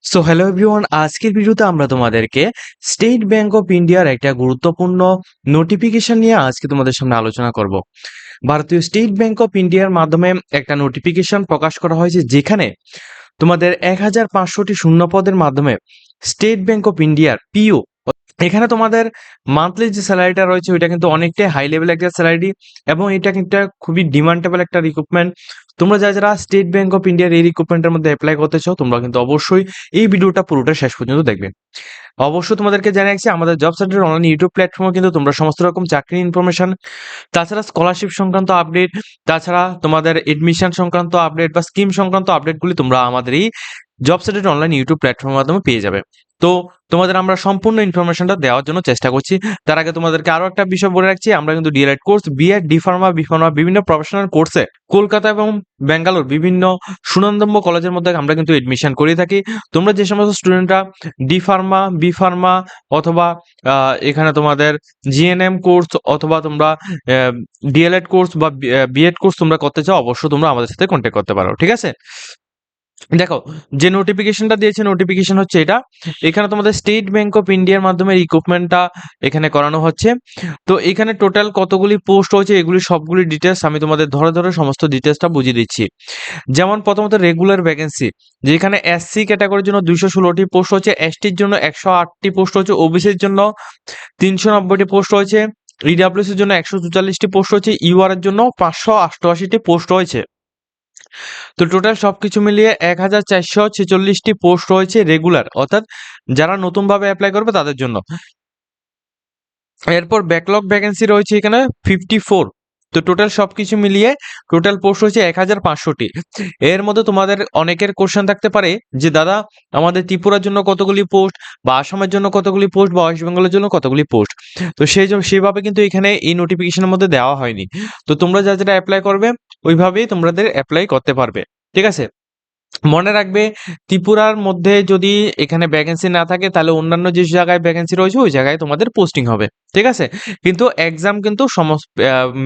So hello everyone, আজকের ভিডিওতে আমরা তোমাদেরকে স্টেট ব্যাংক অফ ইন্ডিয়ার একটা গুরুত্বপূর্ণ নোটিফিকেশন নিয়ে আজকে তোমাদের সামনে আলোচনা করব। ভারতীয় স্টেট ব্যাংক অফ ইন্ডিয়ার মাধ্যমে একটা নোটিফিকেশন প্রকাশ করা হয়েছে, যেখানে তোমাদের 1500টি শূন্য পদের মাধ্যমে স্টেট ব্যাংক অফ ইন্ডিয়ার পিও, এখানে তোমাদের মান্থলি যে স্যালারিটা রয়েছে ওইটা কিন্তু অনেকটাই হাই লেভেল একটা স্যালারি, এবং এটা কিন্তু খুবই ডিমান্ডেবল একটা রিক্রুটমেন্ট। তোমরা যারা স্টেট ব্যাংক অফ ইন্ডিয়ার এই রিক্রুটমেন্টের মধ্যে অ্যাপ্লাই করতে চাও, তোমরা কিন্তু অবশ্যই এই ভিডিওটা পুরোটা শেষ পর্যন্ত দেখবে। অবশ্যই তোমাদেরকে জানিয়ে রাখছি, আমাদের জব সেন্টার অনলাইন ইউটিউব প্ল্যাটফর্মে কিন্তু তোমরা সমস্ত রকম চাকরি ইনফরমেশন, তাছাড়া স্কলারশিপ সংক্রান্ত আপডেট, তাছাড়া তোমাদের এডমিশন সংক্রান্ত আপডেট বা স্কিম সংক্রান্ত আপডেটগুলি তোমরা আমাদের এই জব সেন্টার অনলাইন ইউটিউব প্ল্যাটফর্মের মাধ্যমে পেয়ে যাবে। তো তোমাদের আমরা সম্পূর্ণ ইনফরমেশনটা দেওয়ার জন্য চেষ্টা করছি। তার আগে তোমাদেরকে আরো একটা বিষয় বলে রাখছি, আমরা কিন্তু DElEd course, BEd, D pharma, B pharma, বিভিন্ন প্রফেশনাল কোর্সে কলকাতা এবং বেঙ্গালুর বিভিন্ন সুনামধন্য কলেজের মধ্যে আমরা কিন্তু এডমিশন করে থাকি। তোমরা যে সমস্ত স্টুডেন্টরা ডি ফার্মা, বি ফার্মা অথবা এখানে তোমাদের জিএনএম কোর্স অথবা তোমরা ডিএলএড কোর্স বা বিএড কোর্স তোমরা করতে চাও, অবশ্যই তোমরা আমাদের সাথে কন্ট্যাক্ট করতে পারো। ঠিক আছে, দেখো যে নোটিফিকেশনটা দিয়েছে, নোটিফিকেশন হচ্ছে এটা। এখানে তোমাদের স্টেট ব্যাংক অফ ইন্ডিয়ার মাধ্যমে রিক্রুটমেন্টটা এখানে করানো হচ্ছে। তো এখানে টোটাল কতগুলি পোস্ট হয়েছে, এগুলি সবগুলি ডিটেলস আমি তোমাদের ধরে ধরে সমস্ত ডিটেলসটা বুঝিয়ে দিচ্ছি। যেমন প্রথমত রেগুলার ভ্যাকেন্সি, যেখানে এসসি ক্যাটাগরির জন্য 216টি পোস্ট হচ্ছে, এসটির জন্য 108টি পোস্ট হচ্ছে, ওবিসির জন্য 390টি পোস্ট হয়েছে, ইডাব্লিউসির জন্য 144টি পোস্ট হচ্ছে, ইউআর এর জন্য 588টি পোস্ট হয়েছে। তো টোটাল সবকিছু মিলিয়ে 1446টি পোস্ট রয়েছে রেগুলার, অর্থাৎ যারা নতুনভাবে অ্যাপ্লাই করবে তাদের জন্য। এরপর ব্যাকলগ ভ্যাকেন্সি রয়েছে এখানে 54। তো টোটাল সবকিছু মিলিয়ে টোটাল পোস্ট হয়েছে 1500টি। এর মধ্যে তোমাদের অনেকের কোশ্চেন থাকতে পারে যে দাদা, আমাদের ত্রিপুরার জন্য কতগুলি পোস্ট, বা আসামের জন্য কতগুলি পোস্ট, বা ওয়েস্ট বেঙ্গলের জন্য কতগুলি পোস্ট। তো সেইভাবে কিন্তু এখানে এই নোটিফিকেশনের মধ্যে দেওয়া হয়নি। তো তোমরা যারা অ্যাপ্লাই করবে ওইভাবেই তোমাদের অ্যাপ্লাই করতে পারবে। ঠিক আছে, মনে রাখবে, ত্রিপুরার মধ্যে যদি এখানে ভ্যাকেন্সি না থাকে, তাহলে অন্যান্য যে জায়গায় ভ্যাকেন্সি রয়েছে ওই জায়গায় তোমাদের পোস্টিং হবে। ঠিক আছে, কিন্তু এক্সাম কিন্তু সমস্ত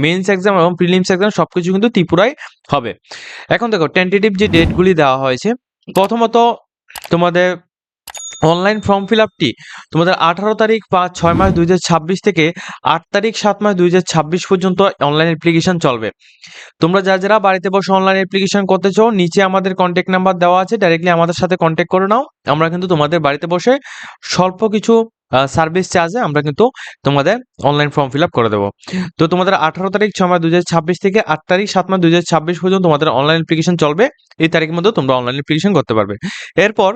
মেন্স এক্সাম এবং প্রিলিমস এক্সাম সবকিছু কিন্তু ত্রিপুরায় হবে। এখন দেখো টেন্টেটিভ যে ডেটগুলি দেওয়া হয়েছে, প্রথমত তোমাদের অনলাইন ফর্ম ফিল আপটি তোমাদের 18 তারিখ 6 মাস 2026 থেকে 8 তারিখ 7 মাস 2026 পর্যন্ত অনলাইন অ্যাপ্লিকেশন চলবে। তোমরা যারা বাড়িতে বসে অনলাইন অ্যাপ্লিকেশন করতে চাও, নিচে আমাদের কন্ট্যাক্ট নাম্বার দেওয়া আছে, ডাইরেক্টলি আমাদের সাথে কন্ট্যাক্ট করে নাও। আমরা কিন্তু তোমাদের বাড়িতে বসে স্বল্প কিছু সার্ভিস চার্জে আমরা কিন্তু তোমাদের অনলাইন ফর্ম ফিল আপ করে দেবো। তো তোমাদের 18 তারিখ 6 মাস 2026 থেকে 8 তারিখ 7 মাস 2026 পর্যন্ত তোমাদের অনলাইন অ্যাপ্লিকেশন চলবে। এই তারিখের মধ্যে তোমরা অনলাইন অ্যাপ্লিকেশন করতে পারবে। এরপর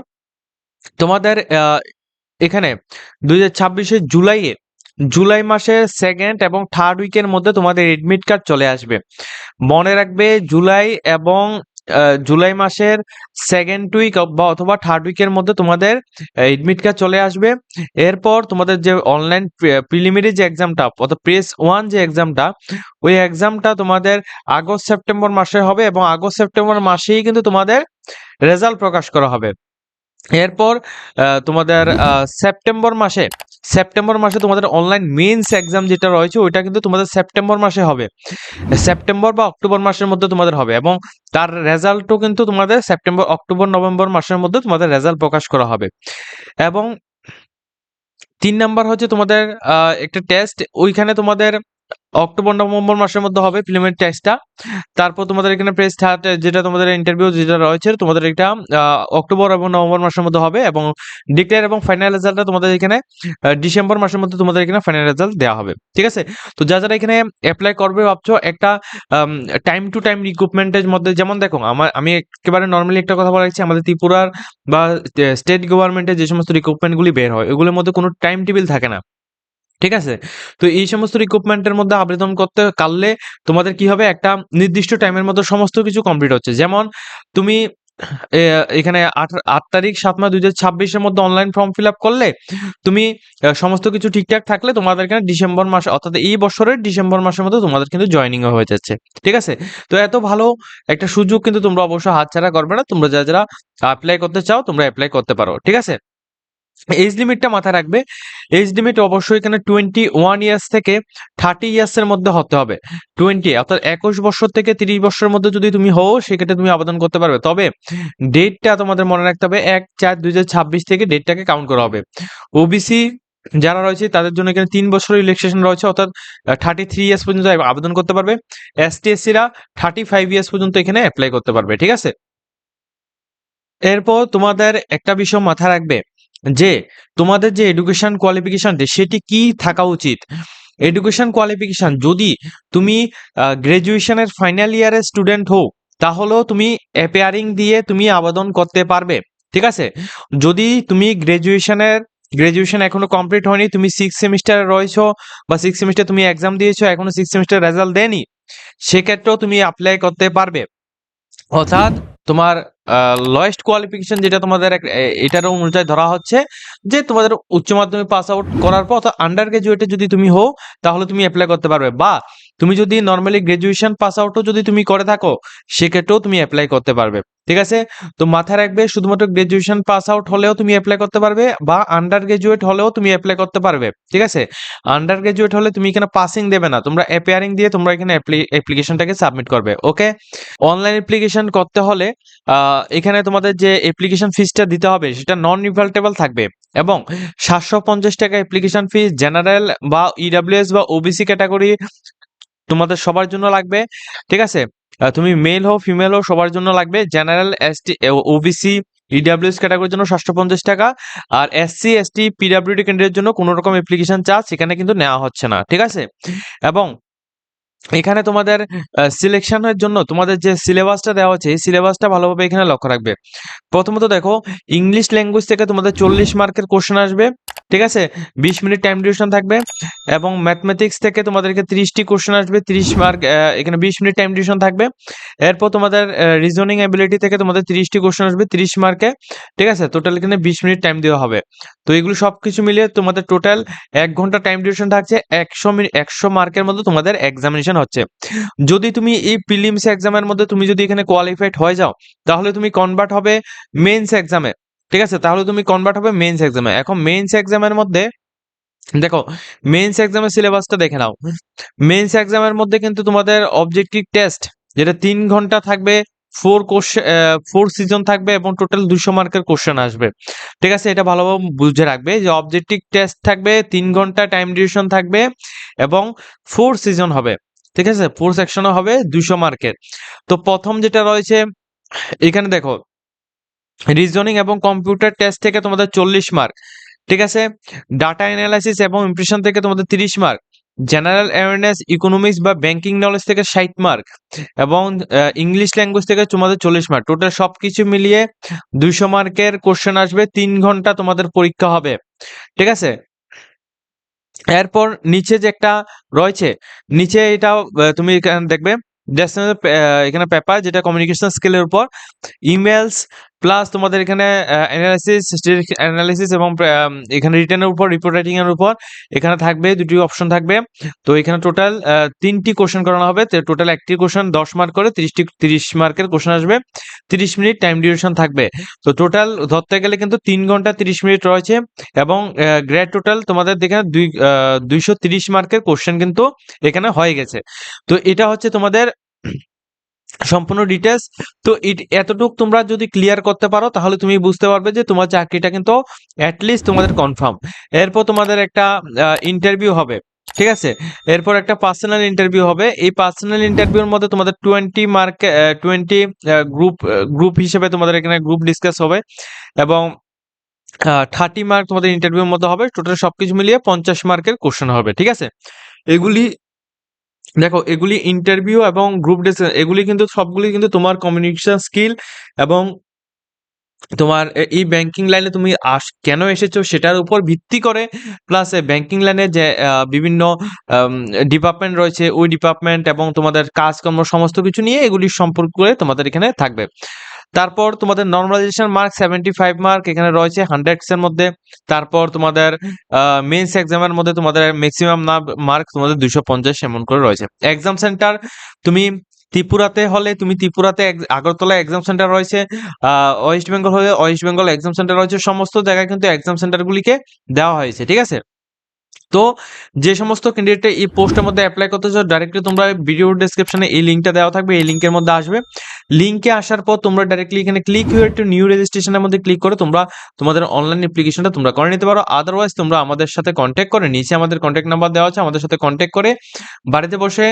তোমাদের এখানে 2026 জুলাই মাসের সেকেন্ড এবং থার্ড উইকের মধ্যে তোমাদের এডমিট কার্ড চলে আসবে। মনে রাখবে, জুলাই মাসের সেকেন্ড উইক বা অথবা থার্ড উইকের মধ্যে তোমাদের এডমিট কার্ড চলে আসবে। এরপর তোমাদের যে অনলাইন প্রিলিমিনারি যে এক্সামটা, অর্থাৎ প্রেস 1 যে এক্সামটা, ওই এক্সামটা তোমাদের আগস্ট সেপ্টেম্বর মাসে হবে, এবং আগস্ট সেপ্টেম্বর মাসেই কিন্তু তোমাদের রেজাল্ট প্রকাশ করা হবে। এরপর তোমাদের সেপ্টেম্বর মাসে তোমাদের অনলাইন মেইনস এক্সাম যেটা রয়েছে ওইটা কিন্তু তোমাদের সেপ্টেম্বর মাসে হবে, সেপ্টেম্বর বা অক্টোবর মাসের মধ্যে তোমাদের হবে, এবং তার রেজাল্টও কিন্তু তোমাদের সেপ্টেম্বর, অক্টোবর, নভেম্বর মাসের মধ্যে তোমাদের রেজাল্ট প্রকাশ করা হবে। এবং 3 নাম্বার হচ্ছে তোমাদের একটা টেস্ট, ওইখানে তোমাদের অক্টোবর নভেম্বর মাসের মধ্যে হবে প্রিলিমিনারি টেস্টটা। তারপর তোমাদের এখানে প্রেস থার্ড যেটা তোমাদের ইন্টারভিউ যেটা রয়েছে তোমাদের এটা অক্টোবর এবং নভেম্বর মাসের মধ্যে হবে, এবং ডিক্লেয়ার এবং ফাইনাল রেজাল্টটা তোমাদের এখানে ডিসেম্বর মাসের মধ্যে তোমাদের এখানে ফাইনাল রেজাল্ট দেওয়া হবে। ঠিক আছে, তো যারা এখানে অ্যাপ্লাই করবে ভাবছো একটা টাইম টু টাইম রিক্রুটমেন্টের মধ্যে, যেমন দেখো আমি একেবারে নর্মালি একটা কথা বলা যাচ্ছি, আমাদের ত্রিপুরার বা স্টেট গভর্নমেন্টের যে সমস্ত রিক্রুটমেন্টগুলি বের হয় ওগুলোর মধ্যে কোনো টাইম টেবিল থাকে না। ঠিক আছে, তো এই সমস্ত রিক্রুটমেন্টের মধ্যে আবেদন করতে পারলে তোমাদের কি হবে, একটা নির্দিষ্ট টাইমের মধ্যে সমস্ত কিছু কমপ্লিট হচ্ছে। যেমন তুমি এখানে 8 তারিখ 7 মাস 2026 এর মধ্যে অনলাইন ফর্ম ফিল আপ করলে, তুমি সমস্ত কিছু ঠিকঠাক থাকলে তোমাদের এখানে ডিসেম্বর মাস, অর্থাৎ এই বছরের ডিসেম্বর মাসের মধ্যে তোমাদের কিন্তু জয়েনিং হয়ে যাচ্ছে। ঠিক আছে, তো এত ভালো একটা সুযোগ কিন্তু তোমরা অবশ্যই হাতছাড়া করবে না। তোমরা যারা অ্যাপ্লাই করতে চাও তোমরা অ্যাপ্লাই করতে পারো। ঠিক আছে, এজ লিমিটটা মাথায় রাখবে। এজ লিমিট অবশ্যই এখানে 21 ইয়ার্স থেকে 30 ইয়ার্সের মধ্যে হতে হবে। 20 অর্থাৎ 21 বছর থেকে 30 বছরের মধ্যে যদি তুমি হও সেক্ষেত্রে তুমি আবেদন করতে পারবে। তবে ডেটটা তোমাদের মনে রাখতে হবে 1/4/2026 থেকে ডেটটাকে কাউন্ট করা হবে। ওবিসি যারা রয়েছে তাদের জন্য এখানে 3 বছরের রিল্যাক্সেশন রয়েছে, অর্থাৎ 33 ইয়ার্স পর্যন্ত আবেদন করতে পারবে। এসটি এসসিরা 35 ইয়ার্স পর্যন্ত এখানে অ্যাপ্লাই করতে পারবে। ঠিক আছে? এরপর তোমাদের একটা বিষয় মাথায় রাখবে যে তোমাদের যে এডুকেশন কোয়ালিফিকেশন সেটি কি থাকা উচিত। এডুকেশন কোয়ালিফিকেশন যদি তুমি গ্রাজুয়েশনের ফাইনাল ইয়ারের স্টুডেন্ট হও তাহলেও তুমি অ্যাপিয়ারিং দিয়ে তুমি আবেদন করতে পারবে। ঠিক আছে? যদি তুমি গ্রাজুয়েশন এখনো কমপ্লিট হয়নি, তুমি 6 সেমিস্টারে রয়েছো বা 6 সেমিস্টার তুমি এক্সাম দিয়েছো, এখনো 6 সেমিস্টার রেজাল্ট দেয়নি, সেক্ষেত্রেও তুমি অ্যাপ্লাই করতে পারবে। অর্থাৎ তোমার লোয়েস্ট কোয়ালিফিকেশন যেটা তোমাদের এটার অনুযায়ী ধরা হচ্ছে যে তোমাদের উচ্চ মাধ্যমিক পাস আউট করার পর অর্থাৎ আন্ডার গ্রাজুয়েটে যদি তুমি হও তাহলে তুমি অ্যাপ্লাই করতে পারবে, বা তুমি যদি নর্মালি গ্রাজুয়েশন পাস আউটও যদি তুমি করে থাকো সেক্ষেত্রেও তুমি অ্যাপ্লাই করতে পারবে। ঠিক আছে? তো মাথায় রাখবে শুধুমাত্র গ্রাজুয়েশন পাস আউট হলেও তুমি অ্যাপ্লাই করতে পারবে বা আন্ডার গ্রাজুয়েট হলেও তুমি অ্যাপ্লাই করতে পারবে। ঠিক আছে? আন্ডার গ্রাজুয়েট হলে তুমি এখানে পাসিং দেবে না, তোমরা অ্যাপিয়ারিং দিয়ে তোমরা এখানে অ্যাপ্লিকেশনটাকে সাবমিট করবে। ওকে? অনলাইন অ্যাপ্লিকেশন করতে হলে এখানে তোমাদের যে অ্যাপ্লিকেশন ফিসটা দিতে হবে সেটা নন রিফান্ডেবল থাকবে এবং 750 টাকা অ্যাপ্লিকেশন ফিস জেনারেল বা ইডব্লিউএস বা ওবিসি ক্যাটাগরি তোমাদের সবার জন্য লাগবে। ঠিক আছে? তুমি মেল হও ফিমেল হও সবার জন্য লাগবে। জেনারেল, এসটি, ওবিসি, ইডব্লিউএস ক্যাটাগরির জন্য 750 টাকা, আর এসসি এসটি পিডব্লিউডি ক্যান্ডিডেটের জন্য কোনো রকম অ্যাপ্লিকেশন চার্জ সেখানে কিন্তু নেওয়া হচ্ছে না। ঠিক আছে? এবং এখানে তোমাদের সিলেকশনের জন্য তোমাদের যে সিলেবাসটা দেওয়া হচ্ছে এই সিলেবাসটা ভালোভাবে এখানে লক্ষ্য রাখবে। প্রথমত দেখো, ইংলিশ ল্যাঙ্গুয়েজ থেকে তোমাদের 40 মার্কের কোশ্চেন আসবে। ঠিক আছে? 20 মিনিট টাইম ডিউরেশন থাকবে। এবং ম্যাথমেটিক্স থেকে তোমাদেরকে 30টি কোশ্চেন আসবে, 30 মার্ক, এখানে 20 মিনিট টাইম ডিউরেশন থাকবে। এরপর তোমাদের রিজনিং এবিলিটি থেকে তোমাদের 30টি কোশ্চেন আসবে 30 মার্কে। ঠিক আছে? টোটাল এখানে 20 মিনিট টাইম দেওয়া হবে। তো এগুলো সবকিছু মিলিয়ে তোমাদের টোটাল 1 ঘন্টা টাইম ডিউরেশন থাকছে। 100 মার্কের মধ্যে তোমাদের এক্সামিনেশন হচ্ছে। যদি তুমি এই প্রিলিমস এক্সামের মধ্যে তুমি যদি এখানে কোয়ালিফাইড হয়ে যাও তাহলে তুমি কনভার্ট হবে মেন্স এক্সামে। ঠিক আছে? তাহলে তুমি কনভার্ট হবে মেন্স এক্সামে। এখন মেন্স এক্সামের মধ্যে দেখো, মেন্স এক্সামের সিলেবাসটা দেখে নাও। মেন্স এক্সামের মধ্যে কিন্তু তোমাদের অবজেক্টিভ টেস্ট যেটা 3 ঘন্টা থাকবে, 4 সিজন থাকবে এবং টোটাল 200 মার্কের কোশ্চেন আসবে। ঠিক আছে? এটা ভালোভাবে বুঝে রাখবে যে অবজেক্টিভ টেস্ট থাকবে, 3 ঘন্টা টাইম ডিউরেশন থাকবে এবং 4 সিজন হবে। ঠিক আছে? 4 সেকশনও হবে 200 মার্কের। তো প্রথম যেটা রয়েছে এখানে দেখো, রিজনিং এবং কম্পিউটার টেস্ট থেকে তোমাদের 40 মার্ক। ঠিক আছে? ডাটা অ্যানালাইসিস এবং ইমপ্রেশন থেকে তোমাদের 30 মার্ক। জেনারেল অ্যাওয়ারনেস, ইকোনমিক্স বা ব্যাংকিং নলেজ থেকে 60 মার্ক এবং ইংলিশ ল্যাঙ্গুয়েজ থেকে তোমাদের 40 মার্ক। টোটাল সবকিছু মিলিয়ে 200 মার্কের কোশ্চেন আসবে। 3 ঘন্টা তোমাদের পরীক্ষা হবে। ঠিক আছে? এরপর নিচে যে একটা রয়েছে, নিচে এটাও তুমি এখানে দেখবে এখানে পেপার যেটা কমিউনিকেশন স্কিলের উপর, ইমেলস প্লাস তোমাদের এখানে অ্যানালিসিস এবং এখানে রিটেনের উপর, রিপোর্ট রাইটিং এর উপর এখানে থাকবে দুটি অপশন থাকবে। তো এখানে টোটাল 3টি কোশ্চেন করানো হবে। টোটাল একটি কোশ্চেন 10 মার্ক করে 30 মার্কের কোশ্চেন আসবে। 30 মিনিট টাইম ডিউরেশন থাকবে। তো টোটাল ধরতে গেলে কিন্তু 3 ঘন্টা 30 মিনিট রয়েছে এবং গ্রেড টোটাল তোমাদের এখানে 230 মার্কের কোশ্চেন কিন্তু এখানে হয়ে গেছে। তো এটা হচ্ছে তোমাদের সম্পূর্ণ ডিটেলস। তো এতটুকু তোমরা যদি ক্লিয়ার করতে পারো তাহলে তুমি বুঝতে পারবে যে তোমার চাকরিটা কিন্তু অ্যাটলিস্ট তোমাদের কনফার্ম। এরপর তোমাদের একটা ইন্টারভিউ হবে। ঠিক আছে? এরপর একটা পার্সোনাল ইন্টারভিউ হবে। এই পার্সোনাল ইন্টারভিউর মধ্যে তোমাদের 20 মার্ক, 20 গ্রুপ হিসেবে তোমাদের এখানে গ্রুপ ডিসকাস হবে এবং 30 মার্ক তোমাদের ইন্টারভিউর মধ্যে হবে। টোটাল সবকিছু মিলিয়ে 50 মার্কের কোশ্চেন হবে। ঠিক আছে? এগুলি দেখো, এগুলি ইন্টারভিউ এবং গ্রুপ ডিসকাশন এগুলি কিন্তু সবগুলি কিন্তু তোমার কমিউনিকেশন স্কিল এবং তোমার এই ব্যাংকিং লাইনে তুমি কেন এসেছো সেটার উপর ভিত্তি করে, প্লাস ব্যাংকিং লাইনে যে বিভিন্ন ডিপার্টমেন্ট রয়েছে ওই ডিপার্টমেন্ট এবং তোমাদের কাজকর্ম সমস্ত কিছু নিয়ে এগুলি সম্পর্ক করে তোমাদের এখানে থাকবে। তারপর তোমাদের নরমালাইজেশন মার্ক 75 মার্ক এখানে রয়েছে 100 এর মধ্যে। তারপর তোমাদের মেন্স এক্সামের মধ্যে তোমাদের ম্যাক্সিমাম মার্ক তোমাদের 250 এমন করে রয়েছে। এক্সাম সেন্টার তুমি ত্রিপুরাতে হলে তুমি ত্রিপুরাতে আগরতলা এক্সাম সেন্টার রয়েছে, ওয়েস্ট বেঙ্গল হলে ওয়েস্ট বেঙ্গল এক্সাম সেন্টার রয়েছে, সমস্ত জায়গায় কিন্তু এক্সাম সেন্টারগুলিকে দেওয়া হয়েছে, ঠিক আছে। তো যে সমস্ত ক্যান্ডিডেট এই পোস্টের মধ্যে অ্যাপ্লাই করতে চাও, ডাইরেক্টলি তোমরা ভিডিও ডেসক্রিপশনে এই লিঙ্কটা দেওয়া থাকবে, এই লিঙ্কের মধ্যে আসবে। লিঙ্কে আসার পর তোমরা ডাইরেক্টলি এখানে ক্লিক হিয়ার টু নিউ রেজিস্ট্রেশনের মধ্যে ক্লিক করে তোমরা তোমাদের অনলাইন অ্যাপ্লিকেশনটা তোমরা করে নিতে পারো। আদারওয়াইজ তোমরা আমাদের সাথে কন্ট্যাক্ট করে, নিচে আমাদের কন্ট্যাক্ট নাম্বার দেওয়া আছে, আমাদের সাথে কন্ট্যাক্ট করে বাড়িতে বসে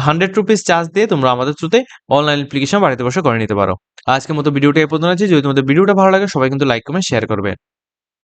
100 রুপিস চার্জ দিয়ে তোমরা আমাদের থ্রুতে অনলাইন অ্যাপ্লিকেশন বাড়িতে বসে করে নিতে পারো। আজকের মতো ভিডিওটা এই পর্যন্ত আছে। যদি তোমাদের ভিডিওটা ভালো লাগে সবাই কিন্তু লাইক কমেন্ট শেয়ার করবে।